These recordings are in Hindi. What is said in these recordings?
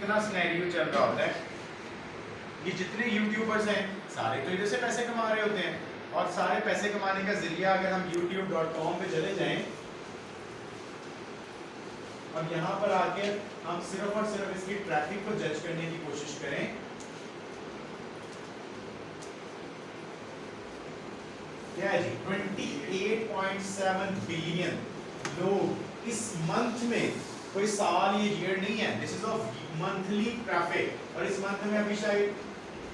कितना सिनेरियो चल रहा होता है। ये जितने यूट्यूबर्स हैं सारे तो इधर से पैसे कमा रहे होते हैं, और सारे पैसे कमाने का जरिया अगर हम youtube.com पे चले जाएं और यहाँ पर आके हम सिर्फ और सिर्फ इसकी ट्रैफिक को जज करने की कोशिश करें, क्या है जी 28.7 बिलियन लोग इस मंथ में, कोई साल ये ईयर नहीं है, this is of monthly traffic, और इस मंथ में अभी शायद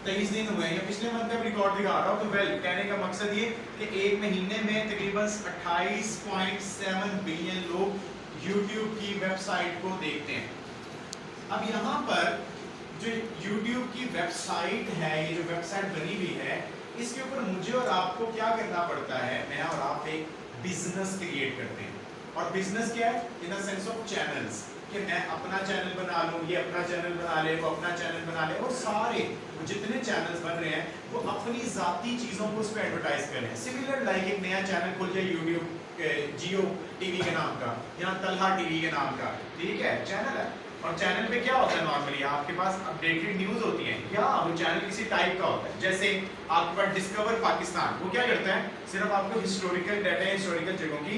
23 दिन हुए हैं, या पिछले मंथ का रिकॉर्ड दिखा रहा हूँ। तो वेल कहने का मकसद ये कि एक महीने में तकरीबन 28.7 बिलियन लोग YouTube की वेबसाइट को देखते हैं। अब यहाँ पर जो YouTube की वेबसाइट है, ये जो वेबसाइट बनी हुई है, इसके ऊपर मुझे और आपको क्या करना पड़ता है, मैं और आप एक बिजनेस क्रिएट करते हैं। और बिजनेस क्या है? In the sense of channels, कि मैं अपना चैनल बना लूं, ये अपना चैनल बना ले, वो अपना चैनल बना ले, और सारे जितने चैनल्स बन रहे हैं वो अपनी जाती चीजों को उस पर एडवर्टाइज कर रहे हैं। सिमिलर लाइक एक नया चैनल खुल जाए यूट्यूब जियो टीवी के नाम का, या तलहा टीवी के नाम का, ठीक है, चैनल है। और चैनल पे क्या होता है, नॉर्मली आपके पास अपडेटेड न्यूज होती है, या वो चैनल किसी टाइप का होता है। जैसे आपके पास डिस्कवर पाकिस्तान, वो क्या करता है, सिर्फ आपको हिस्टोरिकल डाटा, हिस्टोरिकल जगहों की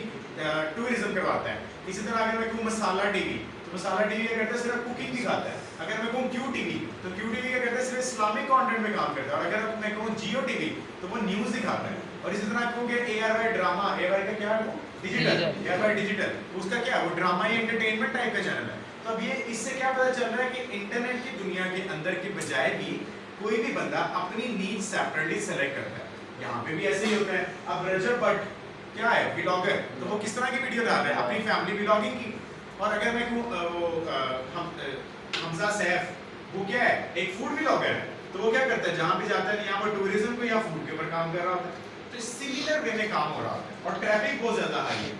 टूरिज्म करवाता है। इसी तरह अगर मैं कहूँ मसाला टीवी, तो मसाला टीवी क्या करता है, सिर्फ कुकिंग दिखाता है। अगर मैं कहूँ क्यू टीवी, तो क्यू टीवी क्या करता है, सिर्फ इस्लामिक कंटेंट में काम करता है। और अगर मैं कहूँ जियो टीवी, तो वो न्यूज दिखाता है। और इसी तरह कहूँ कि ARY ड्रामा, ARY का क्या है, डिजिटल, ARY डिजिटल, उसका क्या है, वो ड्रामा या एंटरटेनमेंट टाइप का चैनल है। तो अब ये इससे क्या पता चल रहा है कि इंटरनेट की दुनिया के अंदर के बजाय भी कोई भी बंदा अपनी नीड सेपरेटली सेलेक्ट करता है। यहाँ पे भी ऐसे ही होता है। अब रजब भट्ट क्या है, व्लॉगर, तो वो किस तरह की वीडियो डाल रहा है, अपनी फैमिली व्लॉगिंग की। और अगर मैं कहूँ हमजा सैफ, वो क्या है, एक फूड व्लॉगर है, तो वो क्या करता है, जहाँ भी जाता है यहाँ पर टूरिज्म को या फूड के ऊपर काम कर रहा होता है। तो सिमिलर वे में काम हो रहा होता है, और ट्रैफिक बहुत ज्यादा हाई है।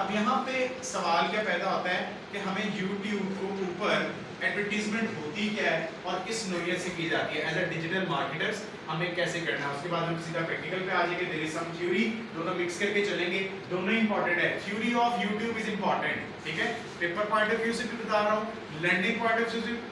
अब यहाँ पे सवाल क्या पैदा होता है कि हमें YouTube को ऊपर एडवर्टीजमेंट होती क्या है और किस नोयत से की जाती है, एज अ डिजिटल मार्केटर्स हमें कैसे करना है। उसके बाद हम सीधा प्रैक्टिकल पे आ जाएंगे, देयर इज सम थ्योरी, दोनों मिक्स करके चलेंगे, दोनों इंपॉर्टेंट है। Theory of YouTube is important, ठीक है, पेपर पॉइंट ऑफ व्यू से भी बता रहा हूँ, लर्निंग पॉइंट ऑफ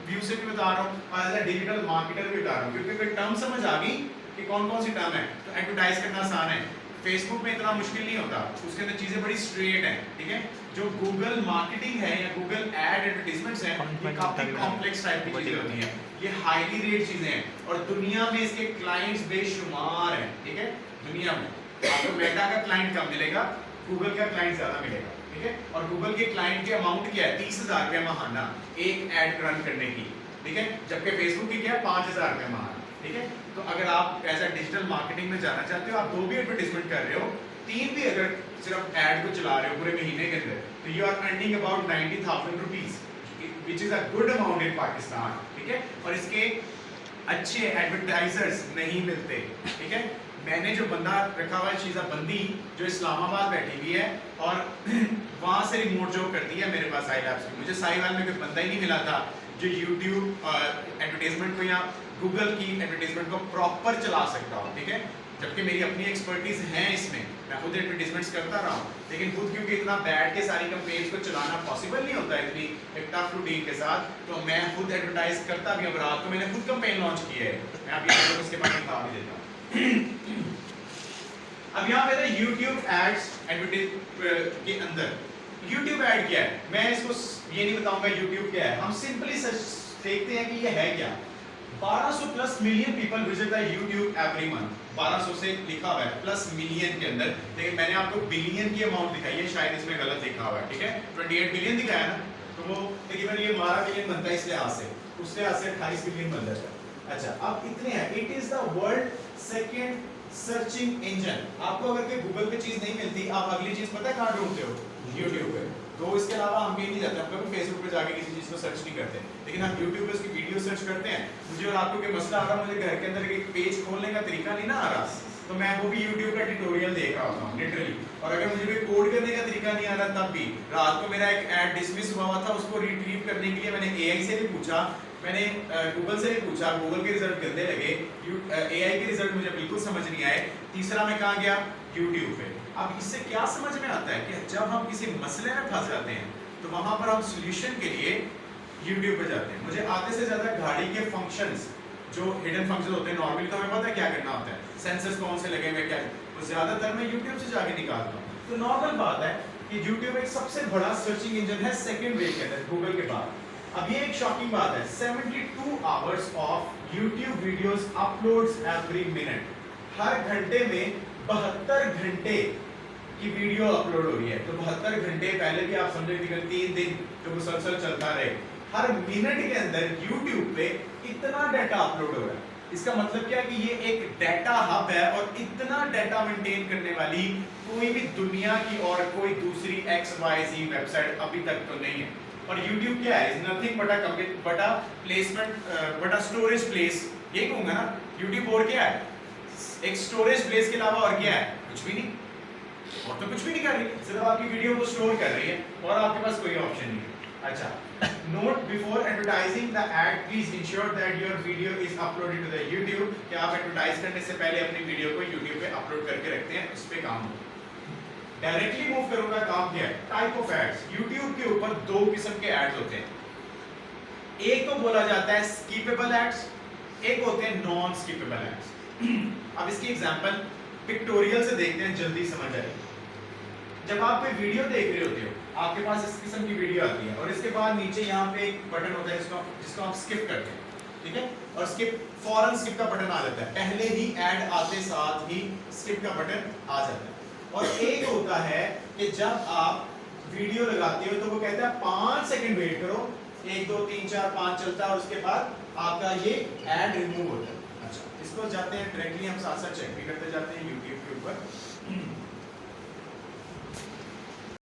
व्यू से भी बता रहा हूँ, और एज अ डिजिटल मार्केटर भी बता रहा हूँ। क्योंकि अगर टर्म समझ आ गई कि कौन कौन सी टर्म है, तो एडवर्टाइज करना आसान है। फेसबुक में इतना मुश्किल नहीं होता, उसके अंदर चीजें बड़ी स्ट्रेट हैं, ठीक है। जो गूगल मार्केटिंग है या गूगल एड एडवर्टाइजमेंट है, ये काफी कॉम्प्लेक्स टाइप की चीजें होती हैं, ये हाईली रेट चीजें हैं, और दुनिया में इसके क्लाइंट्स बेशुमार हैं, ठीक है। दुनिया में आपको मेटा का क्लाइंट कम मिलेगा, गूगल का क्लाइंट ज्यादा मिलेगा, ठीक है। और गूगल के क्लाइंट के अमाउंट क्या है, 30,000 रुपया महाना एक एड रन करने की, ठीक है, जबकि फेसबुक की क्या है, 5,000 रुपया महाना, ठीक है। तो अगर आप ऐसा डिजिटल मार्केटिंग में जाना चाहते हो, आप 2 भी एडवर्टाइजमेंट कर रहे हो, 3 भी अगर सिर्फ एड को चला रहे हो पूरे महीने के अंदर, तो you are earning about 90,000 rupees, which is a good amount in Pakistan, ठीक है। और इसके अच्छे एडवर्टाइजर्स नहीं मिलते, ठीक है। मैंने जो बंदा रखा हुआ है, शीजा बंदी, जो इस्लामाबाद बैठी हुई है और वहां से रिमोट जॉब करती है मेरे पास साई लैब्स में। मुझे साईवाल में कोई बंदा ही नहीं मिला था जो यूट्यूब एडवर्टाइजमेंट को या गूगल की एडवर्टाइजमेंट को प्रॉपर चला सकता हो, ठीक है। जबकि मेरी अपनी एक्सपर्टीज है इसमें, मैं खुद एडवर्टाइजमेंट्स करता रहा हूँ, लेकिन खुद क्योंकि इतना बैठ के सारी कैंपेन्स को चलाना पॉसिबल नहीं होता इतनी एक टफ रूटीन के साथ, तो मैं खुद एडवर्टाइज करता भी हूँ। रात को मैंने खुद कैंपेन लॉन्च की है, मैं आप ये उसके बारे में बता भी देता हूँ। अब यहाँ पे YouTube एड्स एडवर्टाइज के अंदर YouTube ऐड क्या है, मैं इसको ये नहीं बताऊंगा YouTube क्या है, हम सिंपली देखते हैं कि ये है क्या। 1200 plus million people visit the YouTube every month, 1200 से लिखा हुआ है प्लस मिलियन के अंदर, लेकिन मैंने आपको बिलियन की अमाउंट दिखाई है, शायद इसमें गलत लिखा हुआ है, ठीक है। 28 बिलियन दिखाया ना, तो वो तकरीबन ये 12 बिलियन बनता है इस लिहाज से, उस लिहाज से 28 बिलियन बन जाता है। अच्छा, अब इतने हैं, it is the world second searching engine. आपको अगर कोई गूगल पे चीज नहीं मिलती, आप अगली चीज पता है कहाँ ढूंढते हो, YouTube पे। तो इसके अलावा हम भी नहीं जाते, हम कभी फेसबुक पे जाके किसी चीज को सर्च नहीं करते, लेकिन हम YouTube पे उसकी वीडियो सर्च करते हैं। मुझे और आपको कोई मसला आ रहा, मुझे घर के अंदर एक पेज खोलने का तरीका नहीं ना आ रहा, तो मैं वो भी YouTube का ट्यूटोरियल देख रहा होता हूँ लिटरली। और अगर मुझे कोई कोड करने का तरीका नहीं आ रहा, तब भी रात को मेरा एक ऐड डिसमिस हुआ था, उसको रिट्रीव करने के लिए मैंने AI से भी पूछा, मैंने गूगल से भी पूछा, गूगल के रिजल्ट गंदे लगे, AI के रिजल्ट मुझे बिल्कुल समझ नहीं आए। तीसरा मैं कहाँ गया, YouTube पे। अब इससे क्या समझ में आता है कि जब हम किसी मसले में फंस जाते हैं, तो वहां पर हम सॉल्यूशन के लिए YouTube पे जाते हैं, मुझे आधे से ज्यादा गाड़ी के फंक्शंस जो हिडन फंक्शन होते हैं, नॉर्मली तो हमें पता है क्या करना होता है, सेंसर्स कौन से लगे हुए क्या, तो ज्यादातर मैं YouTube से जाके निकालता हूँ। तो नॉर्मल बात है कि YouTube एक सबसे बड़ा सर्चिंग इंजन है सेकंड वेव के अंदर गूगल के बाद। अब ये एक शॉकिंग बात है, 72 hours of YouTube videos uploads every minute, हर घंटे में 72 घंटे की वीडियो अपलोड हो रही है। तो 72 घंटे पहले भी आप समझे 3 दिन जो मुसलसल चलता रहे, हर मिनट के अंदर YouTube पे इतना डाटा अपलोड हो रहा है। इसका मतलब क्या कि ये एक डाटा हब है और इतना डाटा मेंटेन करने वाली कोई भी दुनिया की और कोई दूसरी XYZ वेबसाइट अभी तक तो नहीं है। और YouTube क्या है, is nothing but a placement but a storage place, ये कहूंगा ना। YouTube और क्या है, एक स्टोरेज प्लेस के अलावा और क्या है, कुछ भी नहीं, और तो कुछ भी नहीं कर रही, सिर्फ आपकी वीडियो को स्टोर कर रही है और आपके पास कोई ऑप्शन नहीं है। अच्छा, note before advertising the ad please ensure that your video is uploaded to the YouTube, कि आप एडवर्टाइज करने से पहले अपनी वीडियो को YouTube पे अपलोड करके रखते हैं, उस पे काम हो। डायरेक्टली मूव करूंगा, काम क्या है, टाइप ऑफ एड्स। YouTube के ऊपर दो किस्म के एड्स होते हैं, एक तो बोला जाता है स्किपेबल एड्स, एक होते हैं नॉन स्किपेबल एड्स। अब इसकी एग्जांपल पिक्टोरियल से देखते हैं, जल्दी समझ आएगी। जब आप कोई वीडियो देख रहे होते हो, आपके पास इस किस्म की वीडियो आती है और इसके बाद नीचे यहाँ पे एक बटन होता है जिसको आप स्किप करते हैं, ठीक है, और फौरन स्किप का बटन आ जाता है, पहले ही ऐड आते साथ ही स्किप का बटन आ जाता है। और एक होता है कि जब आप वीडियो लगाते हो तो वो कहता है 5 सेकंड वेट करो, 1 2 3 4 5 चलता है और उसके बाद आपका ये ऐड रिमूव होता है। अच्छा, इसको जाते हैं डायरेक्टली हम साथ साथ चेक भी करते जाते हैं YouTube के ऊपर।